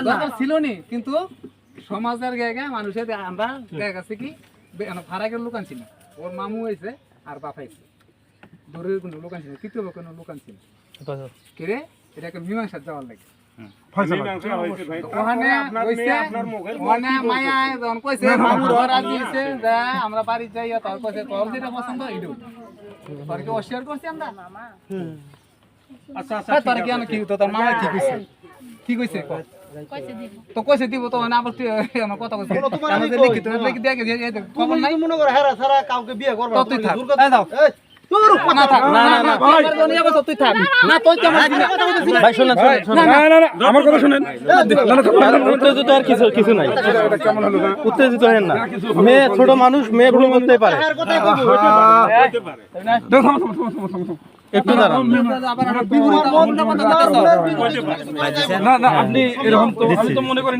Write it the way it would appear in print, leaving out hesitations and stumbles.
দরকার ছিল নি, কিন্তু সমাজের গায়ে মানুষের আমরা দেখা গেছে কি ফারাকের লোক আনছি না, ওর মামু হয়েছে আর বাপ হয়েছে, দূরের কোনো লোক আনছি না, তৃতীয় কোনো লোক আনছি না। কে রে, এটা একটা মীমাংসা যাওয়ার লাগে। আমরা বাড়ি যাই, তোর কাছে তোর যেটা পছন্দ এইটু তোর কি অস্বীকার করছি আমরা। আচ্ছা তোর কি আমি কি তোর মামা কি কইছে, কি কইছে তো কইছে দিব তো না, আবার তুই আমার কথা কইছিস আমাদের লিখিত লিখি দিয়ে গেছে খবর নাই। মনে করে হেরা সারা কাউকে বিয়ে করবে তো তুই থাক, এই দাও না থাক, না না না ভাই তুই থাক না, তুই কেমন ভাই শুনেন না না না আমার কথা শুনেন, উত্তেজিত আর কিছু নাই, উত্তেজিত হেন না, মেয়ে ছোট মানুষ, মেয়ে ভুল করতেই পারে, একটু দাঁড়ান না না আপনি এরকম তো আমি তো মনে করি